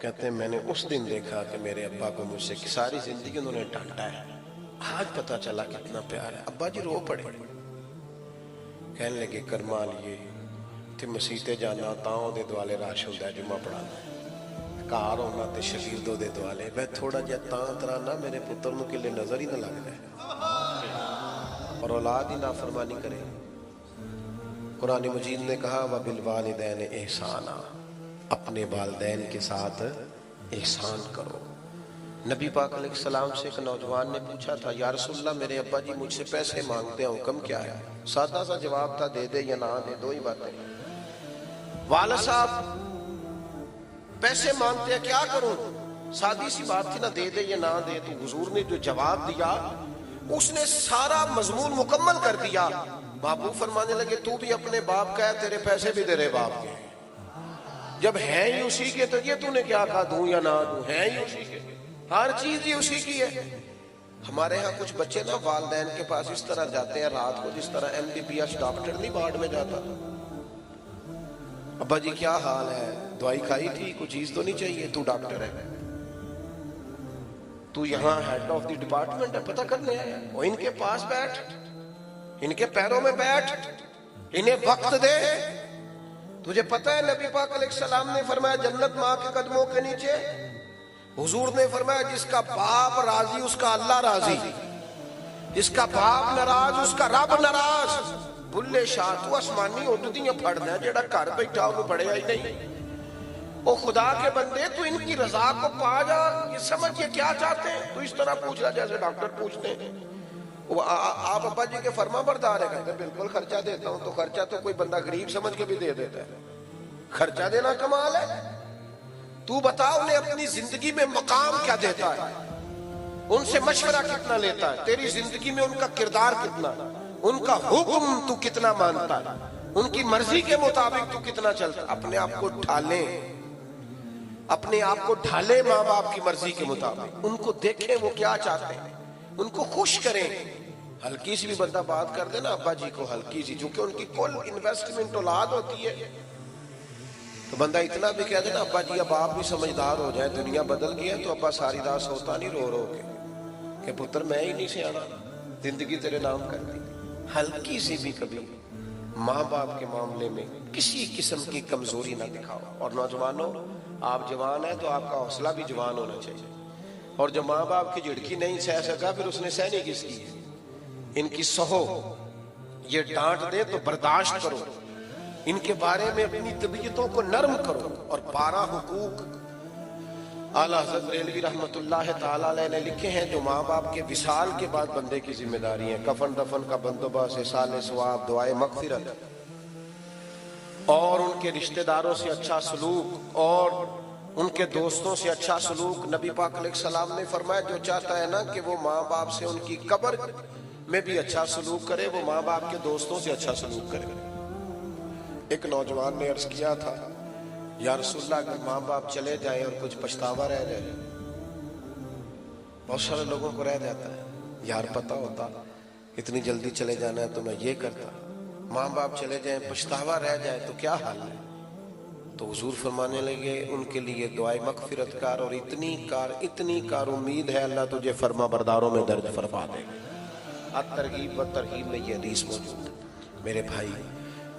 کہتے ہیں میں نے اس دن دیکھا کہ میرے ابا کو مجھ سے ساری زندگی انہوں نے ڈانٹا ہے، آج پتا چلا کتنا پیار ہے۔ ابا جی رو پڑے، کہنے لگے کرمال یہ تے مسیتے جانا تاؤں دے دوالے راش ہوتا ہے جمعہ پڑھانا، کار ہونا تے شگیردوں دے دوالے، میں تھوڑا جا تاں ترانا میرے پتر نو کلے نظر ہی نہ لگ رہا ہے اور اولاد ہی نافرمانی کرے۔ قرآن مجید نے کہا وَبِالْوَالِدَيْنِ احسانا، اپنے والدین کے ساتھ احسان کرو۔ نبی پاک علیہ السلام سے ایک نوجوان نے پوچھا تھا یا رسول اللہ میرے ابا جی مجھ سے پیسے مانگتے ہیں، حکم کیا ہے؟ سادہ سا جواب تھا، دے دے یا نہ دے، دو ہی باتیں۔ والد صاحب پیسے مانگتے ہیں کیا کروں؟ سادی سی بات تھی نا، دے دے یا نہ دے۔ تو حضور نے جو جواب دیا اس نے سارا مضمون مکمل کر دیا۔ بابو فرمانے لگے تو بھی اپنے باپ کا ہے، تیرے پیسے بھی تیرے باپ کے، جب ہیں ہی اسی کے تو یہ تو نے کیا کہا دوں یا نہ دوں، ہیں ہی اسی کے، ہر چیز ہی اسی کی ہے۔ ہمارے ہاں کچھ بچے نا والدین کے پاس اس طرح جاتے ہیں رات کو جس طرح MBBS ڈاکٹر نہیں وارڈ میں جاتا، ابا جی کیا حال ہے، دوائی کھائی تھی، کوئی چیز تو نہیں چاہیے، تو ڈاکٹر ہے، تو یہاں ہیڈ آف دی ڈپارٹمنٹ ہے، پتہ کرنے آیا، وہ ان کے پاس بیٹھ، ان کے پیروں میں بیٹھ، انہیں وقت دے۔ تجھے پتہ ہے نبی پاک علیہ السلام نے فرمایا جنت ماں کے قدموں کے نیچے، حضور نے فرمایا جس کا باپ راضی اس کا اللہ راضی، جس کا باپ ناراض اس کا رب ناراض۔ بلے شاہ تو آسمانی اٹھدیاں پھڑنا ہے جڑا گھر بیٹھا انہوں پڑھیا ہی نہیں۔ او خدا کے بندے تو ان کی رضا کو پا جا، یہ سمجھ یہ کیا چاہتے ہیں، تو اس طرح پوچھ رہا جیسے ڈاکٹر پوچھتے ہیں آپ ابا جی کے فرما بردار ہے، کہتے ہیں بالکل خرچہ دیتا ہوں۔ تو خرچہ تو کوئی بندہ غریب سمجھ کے بھی دے دیتا ہے، خرچہ دینا کمال ہے۔ تو بتا انہیں اپنی زندگی میں مقام کیا دیتا ہے، ان سے مشورہ کتنا لیتا ہے، تیری زندگی میں ان کا کردار کتنا، ان کا حکم تو کتنا مانتا ہے، ان کی مرضی کے مطابق تو کتنا چلتا ہے۔ اپنے آپ کو ڈھالیں، اپنے آپ کو ڈھالیں ماں باپ کی مرضی کے مطابق، ان کو دیکھیں وہ کیا چاہتے ہیں، ان کو خوش کریں۔ ہلکی سی بھی بندہ بات کر دے نا ابا جی کو، ہلکی سی، چونکہ ان کی کل انویسٹمنٹ اولاد ہوتی ہے، تو بندہ اتنا بھی کہہ دے نا ابا جی اب آپ بھی سمجھدار ہو جائے، دنیا بدل گئی ہے، تو ابا ساری رات سوتا نہیں رو رو کے کہ پتر میں ہی نہیں سیانا، زندگی تیرے نام کر دی۔ ہلکی سی بھی کبھی ماں باپ کے معاملے میں کسی قسم کی کمزوری نہ دکھاؤ۔ اور نوجوانوں آپ جوان ہیں تو آپ کا حوصلہ بھی جوان ہونا چاہیے، اور جو ماں باپ کی جھڑکی نہیں سہ سکا پھر اس نے سہنی کس کی ہے، ان کی سہو، یہ ڈانٹ دے تو برداشت کرو، ان کے بارے میں اپنی طبیعتوں کو نرم کرو۔ اور 12 حقوق اعلیٰ حضرت بریلوی رحمت اللہ تعالیٰ علیہ نے لکھے ہیں جو ماں باپ کے وصال کے بعد بندے کی ذمہ داری ہیں: کفن دفن کا بندوبست، احسان ثواب، دعائے مغفرت، اور ان کے رشتہ داروں سے اچھا سلوک، اور ان کے دوستوں سے اچھا سلوک۔ نبی پاک علیہ السلام نے فرمایا جو چاہتا ہے نا کہ وہ ماں باپ سے ان کی قبر میں بھی اچھا سلوک کرے، وہ ماں باپ کے دوستوں سے اچھا سلوک کرے۔ ایک نوجوان نے عرض کیا تھا یا رسول اللہ اگر ماں باپ چلے جائیں اور کچھ پچھتاوا رہ جائے، بہت سارے لوگوں کو رہ جاتا ہے یار پتہ ہوتا اتنی جلدی چلے جانا ہے تو میں یہ کرتا، ماں باپ چلے جائیں پچھتاوا رہ جائے تو کیا حال ہے؟ تو حضور فرمانے لگے ان کے لیے دعائے مغفرت کار، اور اتنی کار امید ہے اللہ تجھے فرما برداروں میں درج فرما دے گا۔ الترغیب و ترہیب میں یہ حدیث موجود ہے۔ میرے بھائی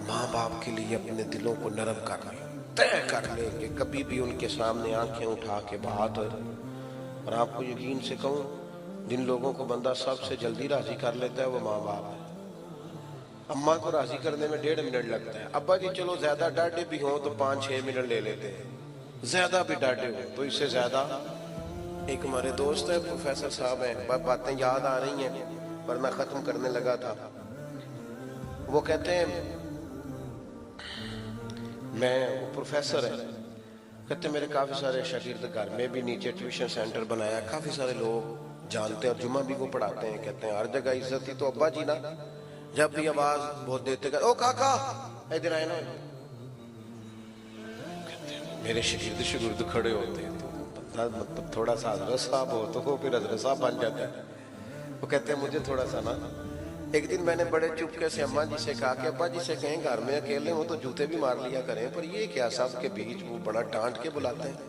ماں باپ کے لیے اپنے دلوں کو نرم کر لیں، طے کر لیں کہ کبھی بھی ان کے سامنے آنکھیں اٹھا کے بات۔ اور آپ کو یقین سے کہوں جن لوگوں کو بندہ سب سے جلدی راضی کر لیتا ہے وہ ماں باپ ہے۔ اماں کو راضی کرنے میں 1.5 منٹ لگتا ہے، ابا جی چلو زیادہ ڈاڈے بھی ہوں تو 5-6 منٹ لے لیتے ہیں، زیادہ بھی ڈاڈے ہوں تو اس سے زیادہ۔ ایک ہمارے دوست ہے پروفیسر صاحب ہیں، باتیں یاد آ رہی ہیں پر میں ختم کرنے لگا تھا۔ وہ کہتے ہیں میں پروفیسر ہے، کہتے ہیں میرے کافی سارے شاگرد گھر میں بھی نیچے ٹیوشن سینٹر بنایا، کافی سارے لوگ جانتے ہیں اور جمعہ بھی وہ پڑھاتے ہیں، کہتے ہیں ہر جگہ عزت ہی تو ابا جی نا جب بھی آواز بہت دیتے گا او کاکا ادھر آئے نا، میرے شاگرد کھڑے ہوتے ہیں تو مطلب تھوڑا سا حضرت صاحب ہو تو وہ پھر حضرت صاحب بن جاتا ہے۔ وہ کہتے ہیں مجھے تھوڑا سا نا، ایک دن میں نے بڑے چپکے سے اماں جی سے کہا کہ ابا جی سے کہیں گھر میں اکیلے ہوں تو جوتے بھی مار لیا کریں، پر یہ کیا سب کے بیچ وہ بڑا ڈانٹ کے بلاتے ہیں۔